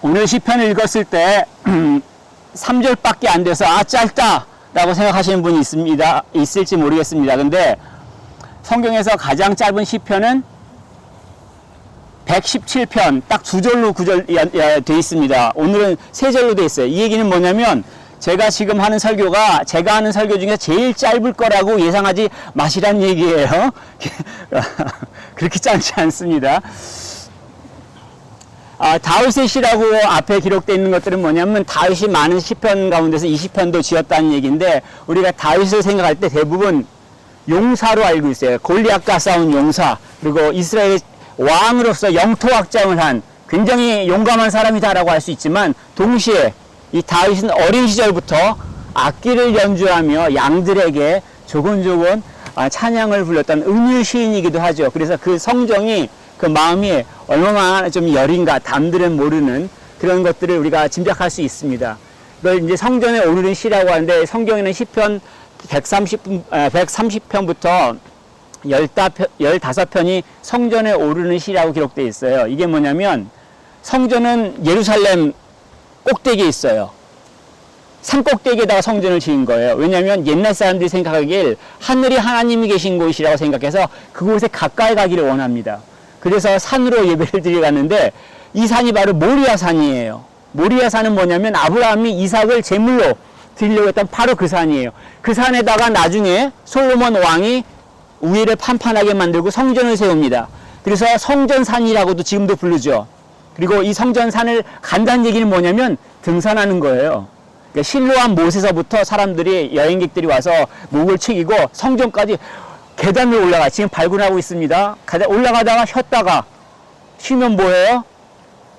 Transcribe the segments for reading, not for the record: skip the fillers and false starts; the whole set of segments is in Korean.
오늘 시편을 읽었을 때 3절밖에 안 돼서 짧다 라고 생각하시는 분이 있을지 모르겠습니다. 근데 성경에서 가장 짧은 시편은 117편 딱 2절로 구절 돼 있습니다. 오늘은 3절로 돼 있어요. 이 얘기는 뭐냐면 제가 지금 하는 설교가 제가 하는 설교 중에 제일 짧을 거라고 예상하지 마시란 얘기예요. 그렇게 짧지 않습니다. 다윗의 시라고 앞에 기록되어 있는 것들은 뭐냐면 다윗이 많은 시편 가운데서 20편도 지었다는 얘기인데 우리가 다윗을 생각할 때 대부분 용사로 알고 있어요. 골리앗과 싸운 용사, 그리고 이스라엘 왕으로서 영토 확장을 한 굉장히 용감한 사람이다라고 할 수 있지만 동시에 이 다윗은 어린 시절부터 악기를 연주하며 양들에게 조곤조곤 찬양을 불렀던 은유 시인이기도 하죠. 그래서 그 성정이 그 마음이 얼마나 좀 여린가 담들은 모르는 그런 것들을 우리가 짐작할 수 있습니다. 이걸 이제 성전에 오르는 시라고 하는데 성경에는 시편 130편부터 15편이 성전에 오르는 시라고 기록되어 있어요. 이게 뭐냐면 성전은 예루살렘 꼭대기에 있어요. 산 꼭대기에다가 성전을 지은 거예요. 왜냐하면 옛날 사람들이 생각하길 하늘이 하나님이 계신 곳이라고 생각해서 그곳에 가까이 가기를 원합니다. 그래서 산으로 예배를 드리러 갔는데 이 산이 바로 모리아 산이에요. 모리아 산은 뭐냐면 아브라함이 이삭을 제물로 드리려고 했던 바로 그 산이에요. 그 산에다가 나중에 솔로몬 왕이 우위를 판판하게 만들고 성전을 세웁니다. 그래서 성전산이라고도 지금도 부르죠. 그리고 이 성전산을 간다는 얘기는 뭐냐면 등산하는 거예요. 그러니까 실로암 못에서부터 사람들이 여행객들이 와서 목을 축이고 성전까지 계단을 올라가 지금 발굴하고 있습니다. 올라가다가 쉬었다가 쉬면 뭐예요?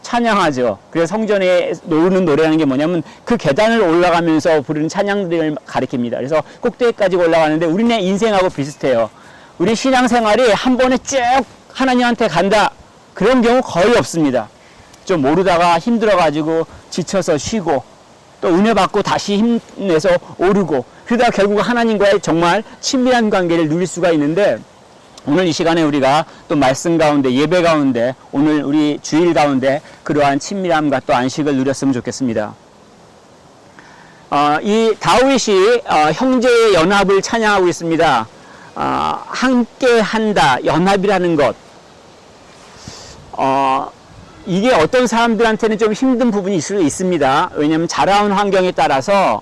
찬양하죠. 그래서 성전에 노르는 노래라는 게 뭐냐면 그 계단을 올라가면서 부르는 찬양들을 가리킵니다. 그래서 꼭대기까지 올라가는데 우리네 인생하고 비슷해요. 우리 신앙생활이 한 번에 쭉 하나님한테 간다 그런 경우 거의 없습니다. 좀 모르다가 힘들어가지고 지쳐서 쉬고 또 은혜 받고 다시 힘내서 오르고 그러다가 결국 하나님과의 정말 친밀한 관계를 누릴 수가 있는데 오늘 이 시간에 우리가 또 말씀 가운데 예배 가운데 오늘 우리 주일 가운데 그러한 친밀함과 또 안식을 누렸으면 좋겠습니다. 이 다윗이 형제의 연합을 찬양하고 있습니다. 함께 한다, 연합이라는 것. 이게 어떤 사람들한테는 좀 힘든 부분이 있을 수 있습니다. 왜냐하면 자라온 환경에 따라서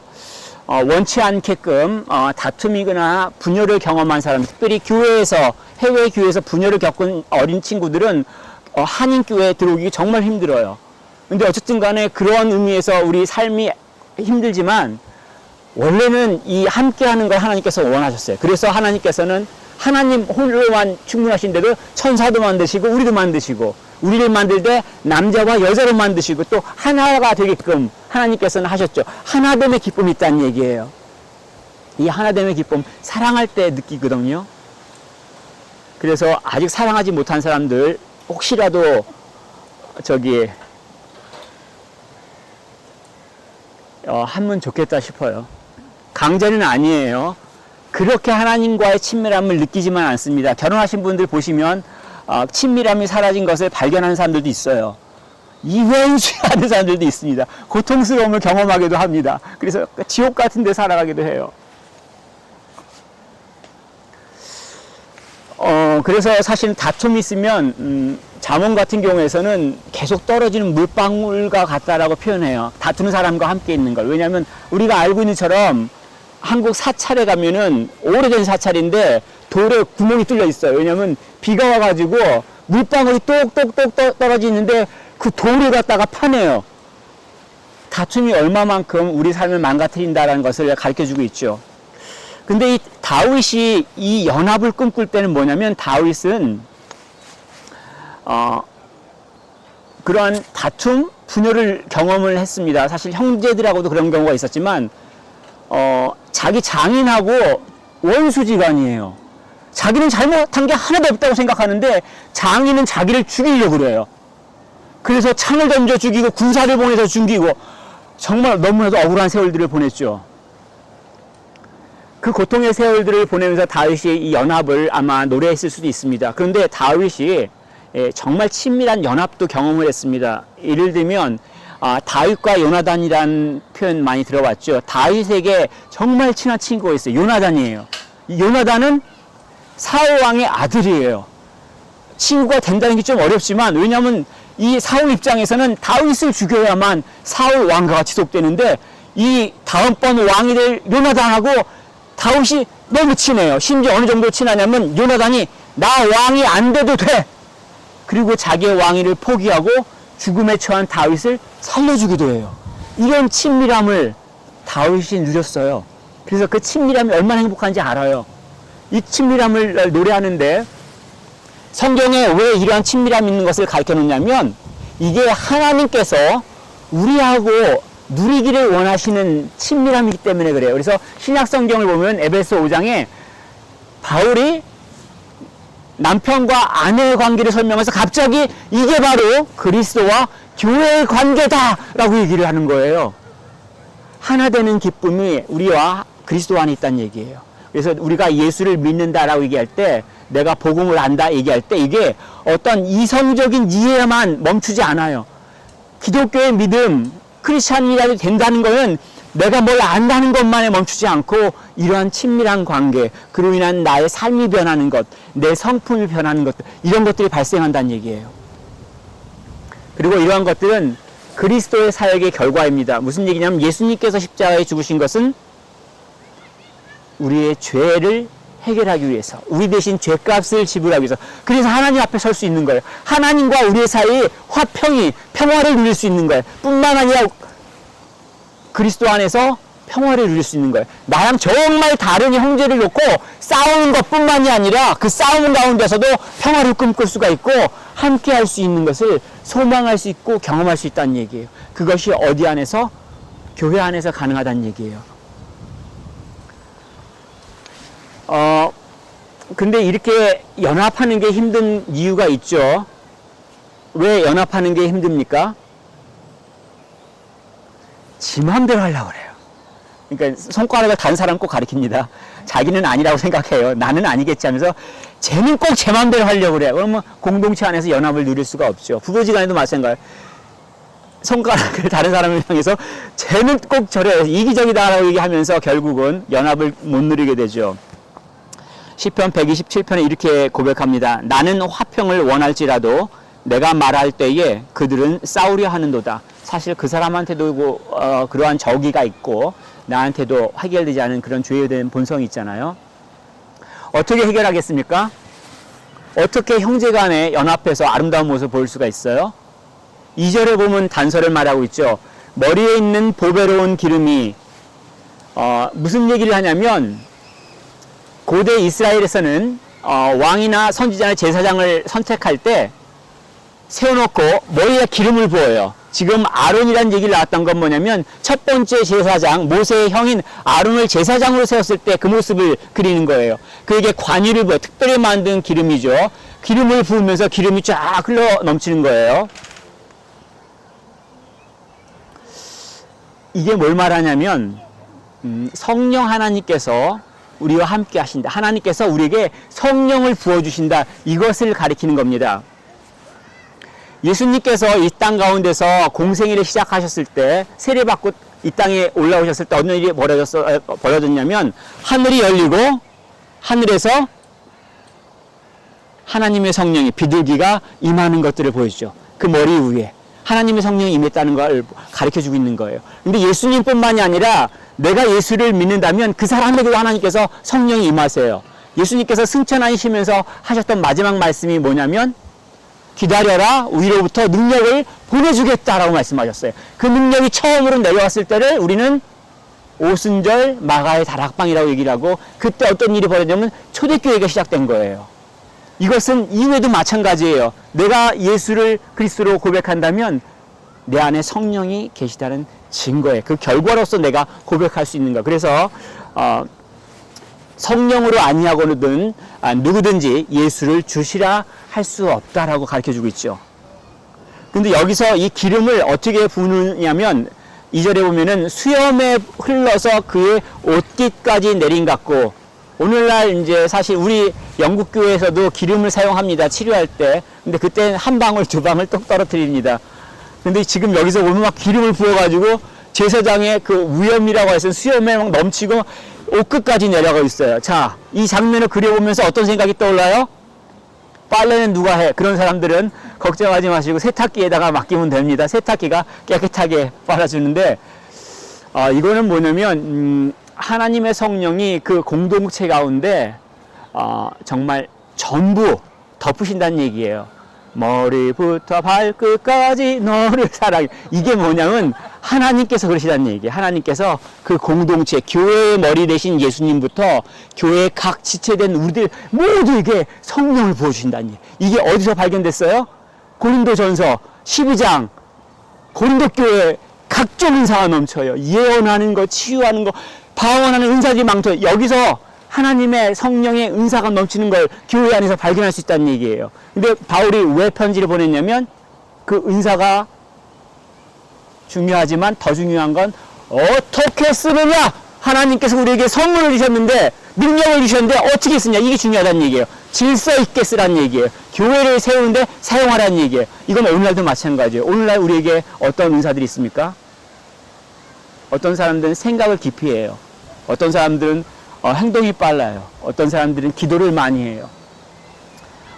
원치 않게끔 다툼이거나 분열을 경험한 사람, 특별히 교회에서 해외 교회에서 분열을 겪은 어린 친구들은 한인교회에 들어오기 정말 힘들어요. 근데 어쨌든 간에 그런 의미에서 우리 삶이 힘들지만 원래는 이 함께하는 걸 하나님께서 원하셨어요. 그래서 하나님께서는 하나님 홀로만 충분하신데도 천사도 만드시고 우리도 만드시고 우리를 만들 때 남자와 여자로 만드시고 또 하나가 되게끔 하나님께서는 하셨죠. 하나됨의 기쁨이 있다는 얘기예요. 이 하나됨의 기쁨 사랑할 때 느끼거든요. 그래서 아직 사랑하지 못한 사람들 혹시라도 하면 좋겠다 싶어요. 강제는 아니에요. 그렇게 하나님과의 친밀함을 느끼지만 않습니다. 결혼하신 분들 보시면 친밀함이 사라진 것을 발견하는 사람들도 있어요. 이회인수하는 사람들도 있습니다. 고통스러움을 경험하기도 합니다. 그래서 지옥 같은 데 살아가기도 해요. 그래서 사실 다툼이 있으면 잠언 같은 경우에서는 계속 떨어지는 물방울과 같다라고 표현해요. 다투는 사람과 함께 있는 걸. 왜냐하면 우리가 알고 있는 것처럼 한국 사찰에 가면은 오래된 사찰인데 돌에 구멍이 뚫려 있어요. 왜냐하면 비가 와가지고 물방울이 똑똑똑 떨어지는데 그 돌을 갖다가 파내요. 다툼이 얼마만큼 우리 삶을 망가뜨린다는 것을 가르쳐주고 있죠. 근데 이 다윗이 이 연합을 꿈꿀 때는 뭐냐면 다윗은 그러한 다툼, 분열을 경험을 했습니다. 사실 형제들하고도 그런 경우가 있었지만 자기 장인하고 원수지간이에요. 자기는 잘못한 게 하나도 없다고 생각하는데 장인은 자기를 죽이려고 그래요. 그래서 창을 던져 죽이고 군사를 보내서 죽이고 정말 너무나도 억울한 세월들을 보냈죠. 그 고통의 세월들을 보내면서 다윗이 이 연합을 아마 노래했을 수도 있습니다. 그런데 다윗이 정말 친밀한 연합도 경험을 했습니다. 예를 들면 다윗과 요나단이라는 표현 많이 들어봤죠. 다윗에게 정말 친한 친구가 있어요. 요나단이에요. 요나단은 사울 왕의 아들이에요. 친구가 된다는 게 좀 어렵지만, 왜냐하면 이 사울 입장에서는 다윗을 죽여야만 사울 왕가가 지속되는데, 이 다음번 왕이 될 요나단하고 다윗이 너무 친해요. 심지어 어느 정도 친하냐면 요나단이 나 왕이 안 돼도 돼. 그리고 자기의 왕위를 포기하고 죽음에 처한 다윗을 살려주기도 해요. 이런 친밀함을 다윗이 누렸어요. 그래서 그 친밀함이 얼마나 행복한지 알아요. 이 친밀함을 노래하는데, 성경에 왜 이러한 친밀함이 있는 것을 가르쳐 놓냐면, 이게 하나님께서 우리하고 누리기를 원하시는 친밀함이기 때문에 그래요. 그래서 신약 성경을 보면 에베소 5장에 바울이 남편과 아내의 관계를 설명해서 갑자기 이게 바로 그리스도와 교회의 관계다라고 얘기를 하는 거예요. 하나 되는 기쁨이 우리와 그리스도 안에 있다는 얘기예요. 그래서 우리가 예수를 믿는다라고 얘기할 때, 내가 복음을 안다 얘기할 때, 이게 어떤 이성적인 이해만 멈추지 않아요. 기독교의 믿음, 크리스찬이라도 된다는 거는 내가 뭘 안다는 것만에 멈추지 않고, 이러한 친밀한 관계, 그로 인한 나의 삶이 변하는 것, 내 성품이 변하는 것, 이런 것들이 발생한다는 얘기예요. 그리고 이러한 것들은 그리스도의 사역의 결과입니다. 무슨 얘기냐면, 예수님께서 십자가에 죽으신 것은 우리의 죄를 해결하기 위해서, 우리 대신 죄값을 지불하기 위해서, 그래서 하나님 앞에 설 수 있는 거예요. 하나님과 우리의 사이에 화평이, 평화를 누릴 수 있는 거예요. 뿐만 아니라 그리스도 안에서 평화를 누릴 수 있는 거예요. 나랑 정말 다른 형제를 놓고 싸우는 것뿐만이 아니라 그 싸움 가운데서도 평화를 꿈꿀 수가 있고, 함께 할 수 있는 것을 소망할 수 있고 경험할 수 있다는 얘기예요. 그것이 어디 안에서? 교회 안에서 가능하다는 얘기예요. 근데 이렇게 연합하는 게 힘든 이유가 있죠. 왜 연합하는 게 힘듭니까? 지 맘대로 하려고 그래요. 그러니까 손가락을 단 사람 꼭 가리킵니다. 자기는 아니라고 생각해요. 나는 아니겠지 하면서 쟤는 꼭 제 맘대로 하려고 그래요. 그러면 공동체 안에서 연합을 누릴 수가 없죠. 부부지간에도 마찬가지예요. 손가락을 다른 사람을 향해서 쟤는 꼭 저래 이기적이다라고 얘기하면서 결국은 연합을 못 누리게 되죠. 시편 127편에 이렇게 고백합니다. 나는 화평을 원할지라도 내가 말할 때에 그들은 싸우려 하는도다. 사실 그 사람한테도 그러한 적의가 있고 나한테도 해결되지 않은 그런 죄된 본성이 있잖아요. 어떻게 해결하겠습니까? 어떻게 형제간에 연합해서 아름다운 모습을 보일 수가 있어요? 2절에 보면 단서를 말하고 있죠. 머리에 있는 보배로운 기름이 무슨 얘기를 하냐면, 고대 이스라엘에서는 왕이나 선지자나 제사장을 선택할 때 세워놓고 머리에 기름을 부어요. 지금 아론이라는 얘기를 나왔던 건 뭐냐면, 첫 번째 제사장 모세의 형인 아론을 제사장으로 세웠을 때 그 모습을 그리는 거예요. 그에게 관유를 부어 특별히 만든 기름이죠. 기름을 부으면서 기름이 쫙 흘러 넘치는 거예요. 이게 뭘 말하냐면, 성령 하나님께서 우리와 함께 하신다. 하나님께서 우리에게 성령을 부어주신다. 이것을 가리키는 겁니다. 예수님께서 이 땅 가운데서 공생애를 시작하셨을 때, 세례받고 이 땅에 올라오셨을 때 어떤 일이 벌어졌냐면, 하늘이 열리고 하늘에서 하나님의 성령이, 비둘기가 임하는 것들을 보여주죠. 그 머리 위에 하나님의 성령이 임했다는 걸 가르쳐주고 있는 거예요. 근데 예수님뿐만이 아니라 내가 예수를 믿는다면 그 사람에게도 하나님께서 성령이 임하세요. 예수님께서 승천하시면서 하셨던 마지막 말씀이 뭐냐면, 기다려라, 위로부터 능력을 보내주겠다라고 말씀하셨어요. 그 능력이 처음으로 내려왔을 때를 우리는 오순절 마가의 다락방이라고 얘기를 하고, 그때 어떤 일이 벌어지냐면 초대교회가 시작된 거예요. 이것은 이후에도 마찬가지예요. 내가 예수를 그리스도로 고백한다면 내 안에 성령이 계시다는 증거예요. 그 결과로서 내가 고백할 수 있는 거. 그래서 성령으로 아니하고는 누구든지 예수를 주시라 할 수 없다라고 가르쳐주고 있죠. 근데 여기서 이 기름을 어떻게 부느냐면, 2절에 보면은 수염에 흘러서 그의 옷깃까지 내린 같고, 오늘날 이제 사실 우리 영국 교회에서도 기름을 사용합니다. 치료할 때. 근데 그때는 한 방울 두 방울 똑 떨어뜨립니다. 근데 지금 여기서 오면 막 기름을 부어가지고 제사장의 그 위엄이라고 해서 수염에 막 넘치고 옷끝까지 내려가 있어요. 자, 이 장면을 그려보면서 어떤 생각이 떠올라요? 빨래는 누가 해? 그런 사람들은 걱정하지 마시고 세탁기에다가 맡기면 됩니다. 세탁기가 깨끗하게 빨아주는데, 이거는 뭐냐면, 하나님의 성령이 그 공동체 가운데, 정말 전부 덮으신다는 얘기예요. 머리부터 발끝까지 너를 사랑해. 이게 뭐냐면 하나님께서 그러시다는 얘기예요. 하나님께서 그 공동체, 교회의 머리 대신 예수님부터 교회의 각 지체된 우리들 모두에게 성령을 부어주신다는 얘기예요. 이게 어디서 발견됐어요? 고린도전서 12장. 고린도 교회 각종 은사가 넘쳐요. 예언하는 거, 치유하는 거, 방언하는 은사들이 많죠. 여기서 하나님의 성령의 은사가 넘치는 걸 교회 안에서 발견할 수 있다는 얘기예요. 근데 바울이 왜 편지를 보냈냐면 그 은사가 중요하지만 더 중요한 건 어떻게 쓰느냐. 하나님께서 우리에게 선물을 주셨는데, 능력을 주셨는데 어떻게 쓰냐. 이게 중요하다는 얘기예요. 질서 있게 쓰라는 얘기예요. 교회를 세우는데 사용하라는 얘기예요. 이건 오늘날도 마찬가지예요. 오늘날 우리에게 어떤 은사들이 있습니까? 어떤 사람들은 생각을 깊이 해요. 어떤 사람들은 행동이 빨라요. 어떤 사람들은 기도를 많이 해요.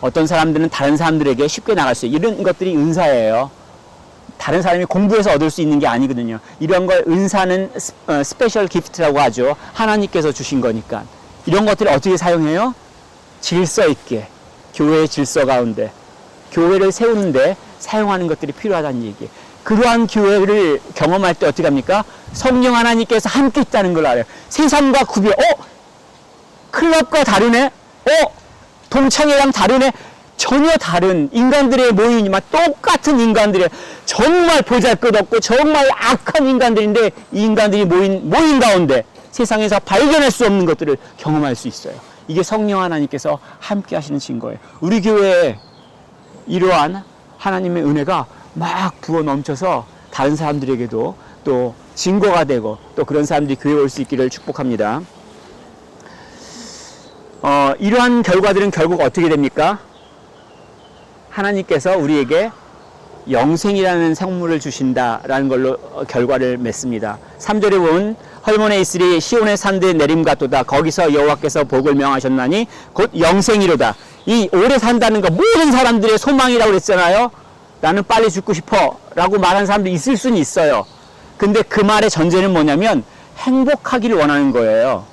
어떤 사람들은 다른 사람들에게 쉽게 나갈 수 있어요. 이런 것들이 은사예요. 다른 사람이 공부해서 얻을 수 있는 게 아니거든요. 이런 걸 은사는 스페셜 기프트라고 하죠. 하나님께서 주신 거니까. 이런 것들을 어떻게 사용해요? 질서 있게, 교회의 질서 가운데, 교회를 세우는데 사용하는 것들이 필요하다는 얘기예요. 그러한 교회를 경험할 때 어떻게 합니까? 성령 하나님께서 함께 있다는 걸 알아요. 세상과 구별, 클럽과 다르네? 동창회랑 다르네? 전혀 다른 인간들의 모임이지만 똑같은 인간들의 정말 보잘것없고 정말 악한 인간들인데, 이 인간들이 모인 가운데 세상에서 발견할 수 없는 것들을 경험할 수 있어요. 이게 성령 하나님께서 함께 하시는 증거예요. 우리 교회에 이러한 하나님의 은혜가 막 부어 넘쳐서 다른 사람들에게도 또 증거가 되고, 또 그런 사람들이 교회에 올 수 있기를 축복합니다. 이러한 결과들은 결국 어떻게 됩니까? 하나님께서 우리에게 영생이라는 생물을 주신다라는 걸로 결과를 맺습니다. 3절에 보면 헐몬에 있으리 시온의 산들의 내림같도다. 거기서 여호와께서 복을 명하셨나니 곧 영생이로다. 이 오래 산다는 거 모든 사람들의 소망이라고 그랬잖아요. 나는 빨리 죽고 싶어 라고 말하는 사람도 있을 수는 있어요. 근데 그 말의 전제는 뭐냐면 행복하기를 원하는 거예요.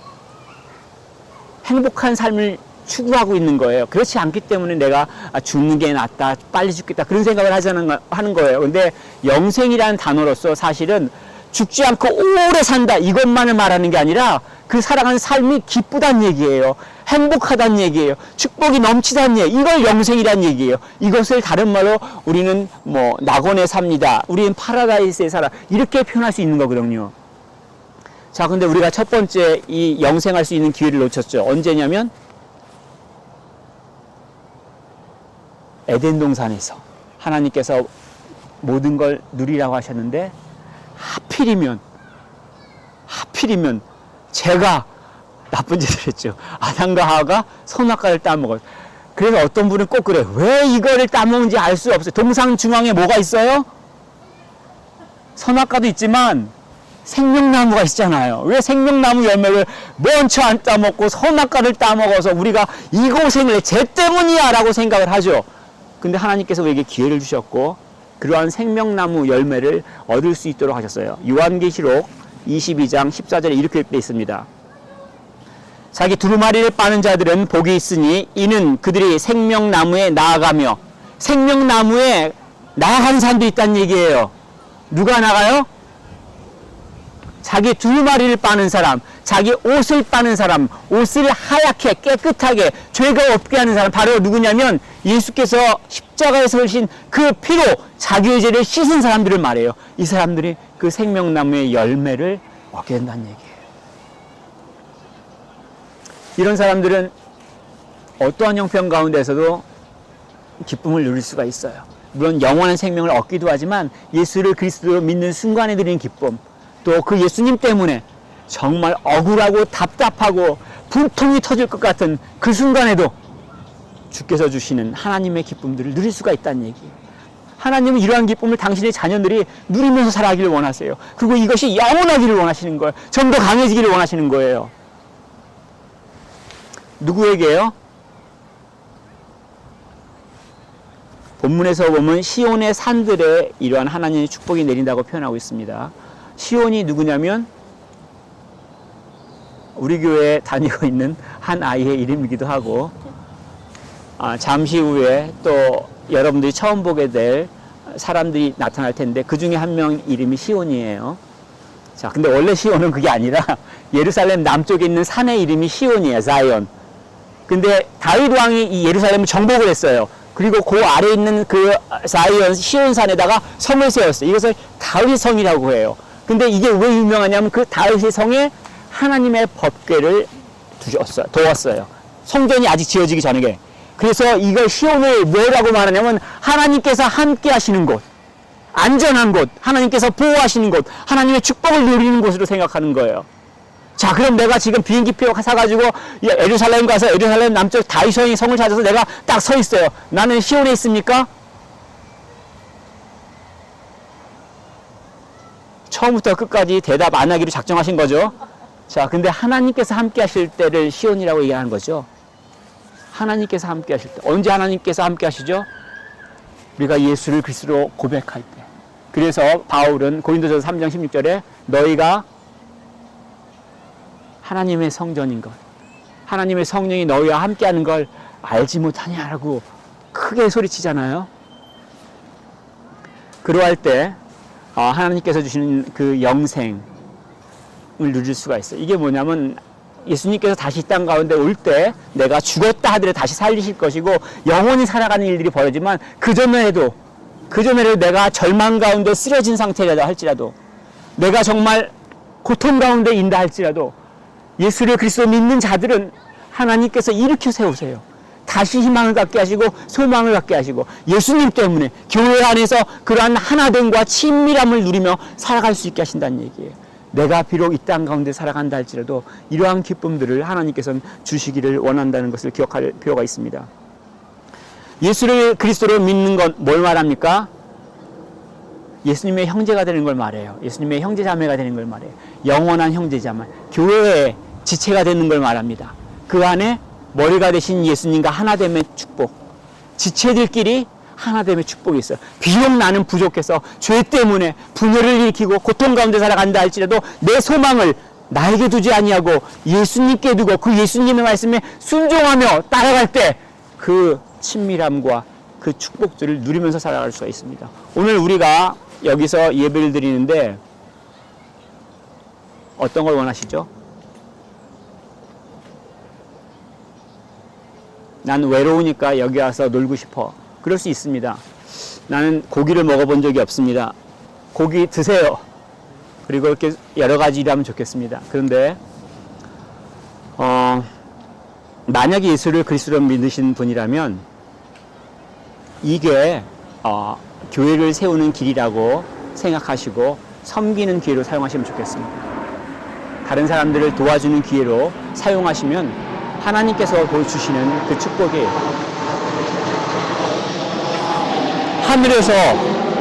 행복한 삶을 추구하고 있는 거예요. 그렇지 않기 때문에 내가 죽는 게 낫다, 빨리 죽겠다, 그런 생각을 하는 거예요. 근데 영생이라는 단어로서 사실은 죽지 않고 오래 산다, 이것만을 말하는 게 아니라 그 살아가는 삶이 기쁘다는 얘기예요. 행복하다는 얘기예요. 축복이 넘치다는 얘기예요. 이걸 영생이라는 얘기예요. 이것을 다른 말로 우리는 낙원에 삽니다, 우리는 파라다이스에 살아, 이렇게 표현할 수 있는 거거든요. 자, 근데 우리가 첫 번째 이 영생할 수 있는 기회를 놓쳤죠. 언제냐면 에덴 동산에서 하나님께서 모든 걸 누리라고 하셨는데, 하필이면 제가 나쁜 짓을 했죠. 아담과 하와가 선악과를 따먹었어요. 그래서 어떤 분은 꼭 그래요. 왜 이거를 따먹는지 알 수 없어요. 동상 중앙에 뭐가 있어요? 선악과도 있지만 생명나무가 있잖아요. 왜 생명나무 열매를 먼저 안 따먹고 선악과를 따먹어서 우리가 이 고생을 해? 쟤 때문이야 라고 생각을 하죠. 근데 하나님께서 우리에게 기회를 주셨고 그러한 생명나무 열매를 얻을 수 있도록 하셨어요. 요한계시록 22장 14절에 이렇게 되어 있습니다. 자기 두루마리를 빠는 자들은 복이 있으니 이는 그들이 생명나무에 나아가며, 생명나무에 나아가는 사람도 있다는 얘기예요. 누가 나가요? 자기 두루마리를 빠는 사람, 자기 옷을 빠는 사람, 옷을 하얗게 깨끗하게 죄가 없게 하는 사람, 바로 누구냐면 예수께서 십자가에서 흘리신 그 피로 자기의 죄를 씻은 사람들을 말해요. 이 사람들이 그 생명나무의 열매를 얻게 된다는 얘기예요. 이런 사람들은 어떠한 형편 가운데서도 기쁨을 누릴 수가 있어요. 물론 영원한 생명을 얻기도 하지만 예수를 그리스도로 믿는 순간에 드리는 기쁨, 또 그 예수님 때문에 정말 억울하고 답답하고 분통이 터질 것 같은 그 순간에도 주께서 주시는 하나님의 기쁨들을 누릴 수가 있다는 얘기예요. 하나님은 이러한 기쁨을 당신의 자녀들이 누리면서 살아가기를 원하세요. 그리고 이것이 영원하기를 원하시는 거예요. 좀 더 강해지기를 원하시는 거예요. 누구에게요? 본문에서 보면 시온의 산들에 이러한 하나님의 축복이 내린다고 표현하고 있습니다. 시온이 누구냐면 우리 교회에 다니고 있는 한 아이의 이름이기도 하고, 잠시 후에 또 여러분들이 처음 보게 될 사람들이 나타날 텐데 그 중에 한 명 이름이 시온이에요. 자, 근데 원래 시온은 그게 아니라 예루살렘 남쪽에 있는 산의 이름이 시온이에요. 자이온. 근데 다윗 왕이 이 예루살렘을 정복을 했어요. 그리고 그 아래에 있는 그 자이온 시온산에다가 성을 세웠어요. 이것을 다윗 성이라고 해요. 근데 이게 왜 유명하냐면 그 다윗의 성에 하나님의 법궤를 두었어요. 성전이 아직 지어지기 전에. 그래서 이걸 시온을 뭐라고 말하냐면 하나님께서 함께 하시는 곳, 안전한 곳, 하나님께서 보호하시는 곳, 하나님의 축복을 누리는 곳으로 생각하는 거예요. 자, 그럼 내가 지금 비행기표 사가지고 예루살렘 가서 예루살렘 남쪽 다윗의 성을 찾아서 내가 딱 서 있어요. 나는 시온에 있습니까? 처음부터 끝까지 대답 안 하기로 작정하신 거죠. 자, 근데 하나님께서 함께 하실 때를 시온이라고 얘기하는 거죠. 하나님께서 함께 하실 때. 언제 하나님께서 함께 하시죠? 우리가 예수를 그리스도로 고백할 때. 그래서 바울은 고린도전서 3장 16절에 너희가 하나님의 성전인 것, 하나님의 성령이 너희와 함께하는 걸 알지 못하냐라고 크게 소리치잖아요. 그러할 때 하나님께서 주시는 그 영생을 누릴 수가 있어요. 이게 뭐냐면 예수님께서 다시 이 땅 가운데 올 때 내가 죽었다 하더라도 다시 살리실 것이고 영원히 살아가는 일들이 벌어지만 그전에라도 내가 절망 가운데 쓰러진 상태라도 할지라도 내가 정말 고통 가운데 있다 할지라도 예수를 그리스도 믿는 자들은 하나님께서 일으켜 세우세요. 다시 희망을 갖게 하시고 소망을 갖게 하시고 예수님 때문에 교회 안에서 그러한 하나됨과 친밀함을 누리며 살아갈 수 있게 하신다는 얘기예요. 내가 비록 이 땅 가운데 살아간다 할지라도 이러한 기쁨들을 하나님께서는 주시기를 원한다는 것을 기억할 필요가 있습니다. 예수를 그리스도로 믿는 건 뭘 말합니까? 예수님의 형제가 되는 걸 말해요. 예수님의 형제자매가 되는 걸 말해요. 영원한 형제자매, 교회의 지체가 되는 걸 말합니다. 그 안에 머리가 되신 예수님과 하나됨의 축복, 지체들끼리 하나됨의 축복이 있어요. 비록 나는 부족해서 죄 때문에 분열을 일으키고 고통 가운데 살아간다 할지라도 내 소망을 나에게 두지 아니하고 예수님께 두고 그 예수님의 말씀에 순종하며 따라갈 때 그 친밀함과 그 축복들을 누리면서 살아갈 수가 있습니다. 오늘 우리가 여기서 예배를 드리는데 어떤 걸 원하시죠? 난 외로우니까 여기 와서 놀고 싶어. 그럴 수 있습니다. 나는 고기를 먹어본 적이 없습니다. 고기 드세요. 그리고 이렇게 여러 가지 일하면 좋겠습니다. 그런데 만약에 예수를 그리스도로 믿으신 분이라면 이게 교회를 세우는 길이라고 생각하시고 섬기는 기회로 사용하시면 좋겠습니다. 다른 사람들을 도와주는 기회로 사용하시면 하나님께서 보여주시는 그 축복이 하늘에서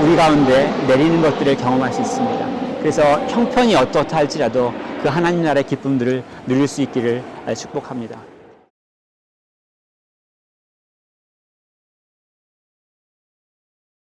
우리 가운데 내리는 것들을 경험할 수 있습니다. 그래서 형편이 어떻다 할지라도 그 하나님 나라의 기쁨들을 누릴 수 있기를 축복합니다.